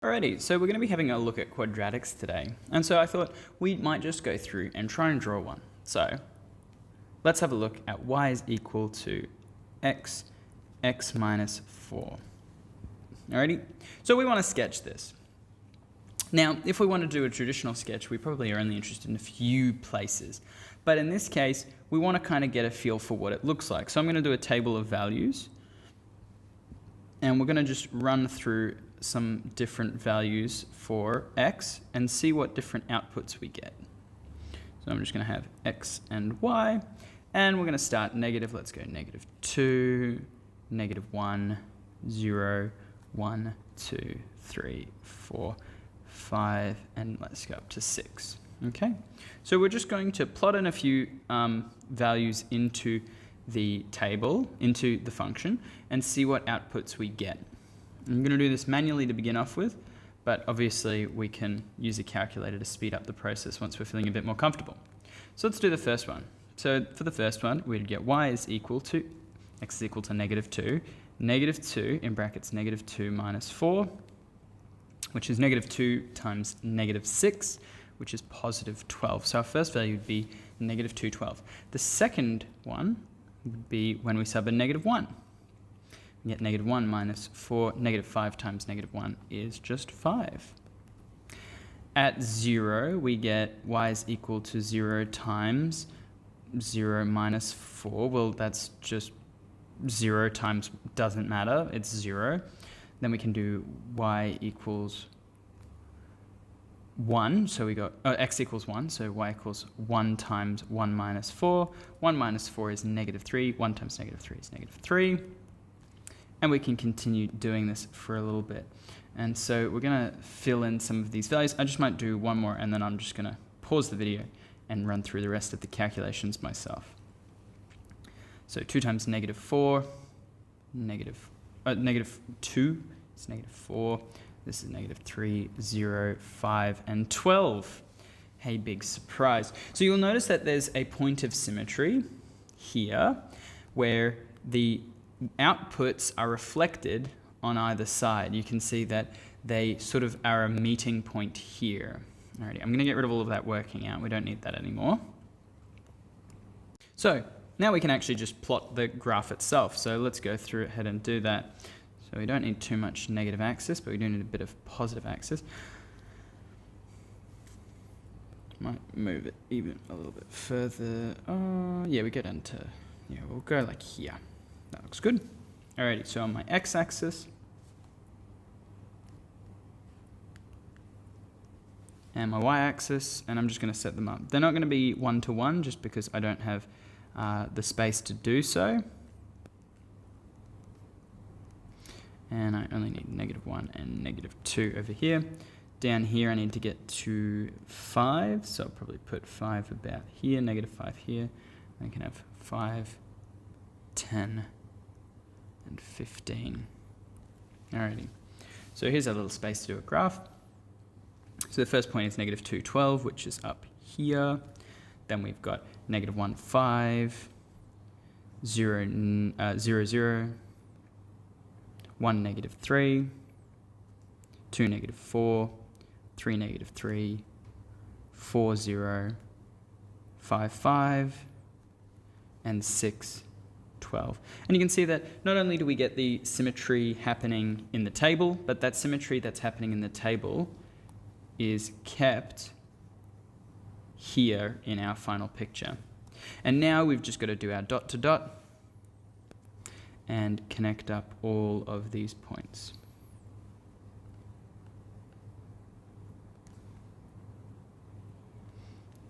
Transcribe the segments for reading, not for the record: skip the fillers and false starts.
Alrighty, so we're going to be having a look at quadratics today. And so I thought we might just go through and try and draw one. So let's have a look at y is equal to x minus 4. Alrighty, so we want to sketch this. Now, if we want to do a traditional sketch, we probably are only interested in a few places. But in this case, we want to kind of get a feel for what it looks like. So I'm going to do a table of values. And we're going to just run through some different values for x and see what different outputs we get. So I'm just going to have x and y, and we're going to start negative. Let's go negative 2, negative 1, 0, 1, 2, 3, 4, 5, and let's go up to 6. Okay, so we're just going to plot in a few values into the table, into the function, and see what outputs we get. I'm going to do this manually to begin off with, but obviously we can use a calculator to speed up the process once we're feeling a bit more comfortable. So let's do the first one. So for the first one, we'd get y is equal to, x is equal to negative 2, negative 2 in brackets negative 2 minus 4, which is negative 2 times negative 6, which is positive 12. So our first value would be negative 2, 12. The second one would be when we sub a negative 1. We get negative 1 minus 4, negative 5 times negative 1 is just 5. At 0, we get y is equal to 0 times 0 minus 4. Well, that's just 0 times doesn't matter. It's 0. Then we can do y equals 1. So we got x equals 1. So y equals 1 times 1 minus 4. 1 minus 4 is negative 3. 1 times negative 3 is negative 3. And we can continue doing this for a little bit. And so we're going to fill in some of these values. I just might do one more, and then I'm just going to pause the video and run through the rest of the calculations myself. So 2 times negative 4, negative 2 is negative 4. This is negative 3, 0, 5, and 12. Hey, big surprise. So you'll notice that there's a point of symmetry here where the outputs are reflected on either side. You can see that they sort of are a meeting point here. Alrighty, I'm going to get rid of all of that working out. We don't need that anymore. So now we can actually just plot the graph itself. So let's go through ahead and do that. So we don't need too much negative axis, but we do need a bit of positive axis. Might move it even a little bit further. Yeah, we get into, yeah, we'll go like here. That looks good. Alrighty, so on my x-axis and my y-axis, and I'm just going to set them up. They're not going to be 1 to 1 just because I don't have the space to do so. And I only need negative 1 and negative 2 over here. Down here I need to get to 5, so I'll probably put 5 about here, negative 5 here. I can have 5, 10, and 15. Alrighty, so here's our little space to do a graph. So the first point is negative 2, 12, which is up here. Then we've got negative 1, 5, 0, 0, 0, 1, negative 3, 2, negative 4, 3, negative 3, 4, 0, 5, 5, and 6, 12. And you can see that not only do we get the symmetry happening in the table, but that symmetry that's happening in the table is kept here in our final picture. And now we've just got to do our dot to dot and connect up all of these points.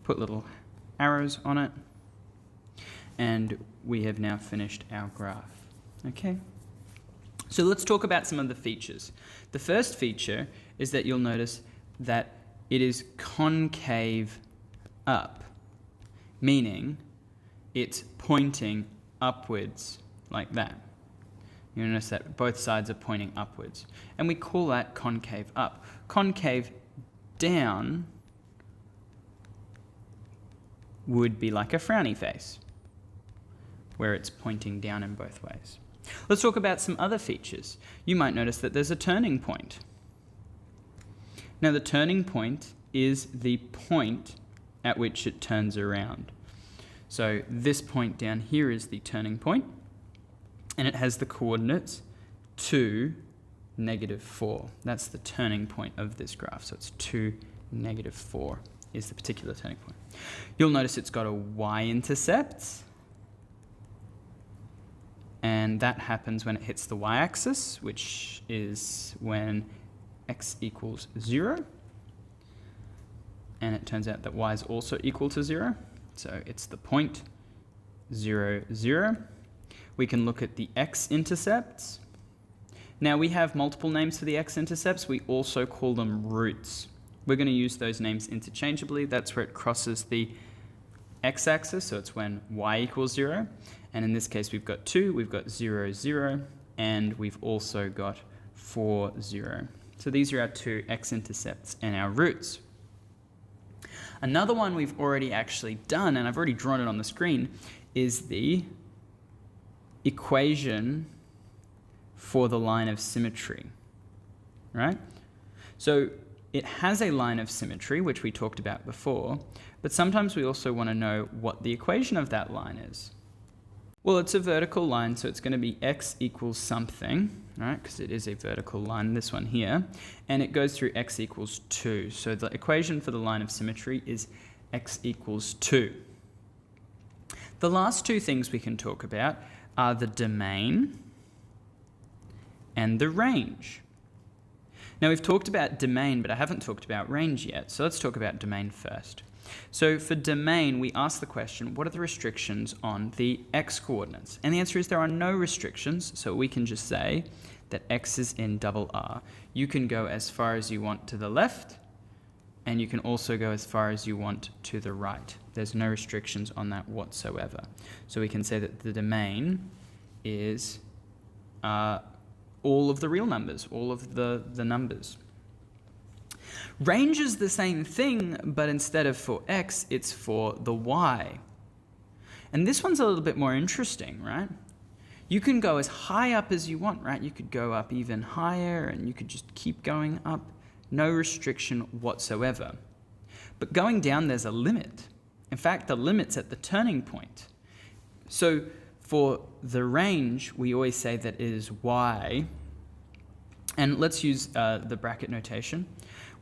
Put little arrows on it. And we have now finished our graph. Okay? So let's talk about some of the features. The first feature is that you'll notice that it is concave up, meaning it's pointing upwards like that. You notice that both sides are pointing upwards. And we call that concave up. Concave down would be like a frowny face, where it's pointing down in both ways. Let's talk about some other features. You might notice that there's a turning point. Now the turning point is the point at which it turns around. So this point down here is the turning point, and it has the coordinates 2, -4. That's the turning point of this graph. So it's 2, -4 is the particular turning point. You'll notice it's got a y-intercept, and that happens when it hits the y-axis, which is when x equals 0. And it turns out that y is also equal to 0. So it's the point 0, 0. We can look at the x-intercepts. Now we have multiple names for the x-intercepts. We also call them roots. We're going to use those names interchangeably. That's where it crosses the x-axis, so it's when y equals 0. And in this case, we've got 2, we've got 0, 0, and we've also got 4, 0. So these are our two x-intercepts and our roots. Another one we've already actually done, and I've already drawn it on the screen, is the equation for the line of symmetry, right? So it has a line of symmetry, which we talked about before, but sometimes we also want to know what the equation of that line is. Well, it's a vertical line, so it's going to be x equals something, right? Because it is a vertical line, this one here, and it goes through x equals 2. So the equation for the line of symmetry is x equals 2. The last two things we can talk about are the domain and the range. Now we've talked about domain, but I haven't talked about range yet, so let's talk about domain first. So for domain, we ask the question, what are the restrictions on the x coordinates? And the answer is there are no restrictions, so we can just say that x is in double R. You can go as far as you want to the left, and you can also go as far as you want to the right. There's no restrictions on that whatsoever. So we can say that the domain is all of the real numbers, all of the numbers. Range is the same thing, but instead of for x, it's for the y. And this one's a little bit more interesting, right? You can go as high up as you want, right? You could go up even higher, and you could just keep going up. No restriction whatsoever. But going down, there's a limit. In fact, the limit's at the turning point. So for the range, we always say that it is y. And let's use the bracket notation.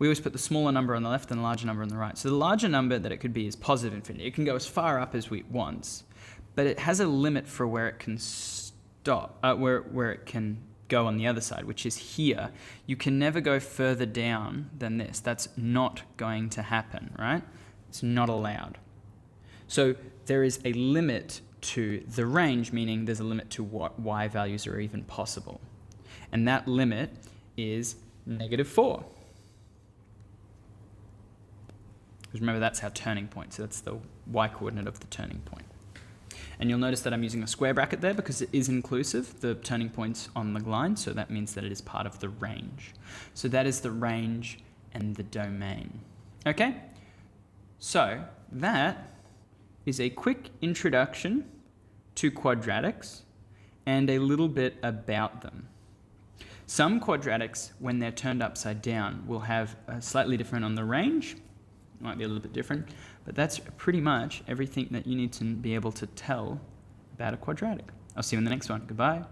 We always put the smaller number on the left and the larger number on the right. So the larger number that it could be is positive infinity. It can go as far up as we want, but it has a limit for where it can stop, where it can go on the other side, which is here. You can never go further down than this. That's not going to happen, right? It's not allowed. So there is a limit to the range, meaning there's a limit to what y values are even possible. And that limit is -4. Because remember, that's our turning point. So that's the y-coordinate of the turning point. And you'll notice that I'm using a square bracket there because it is inclusive, the turning point's on the line, so that means that it is part of the range. So that is the range and the domain. Okay? So that is a quick introduction to quadratics and a little bit about them. Some quadratics, when they're turned upside down, will have a slightly different on the range. It might be a little bit different, but that's pretty much everything that you need to be able to tell about a quadratic. I'll see you in the next one. Goodbye.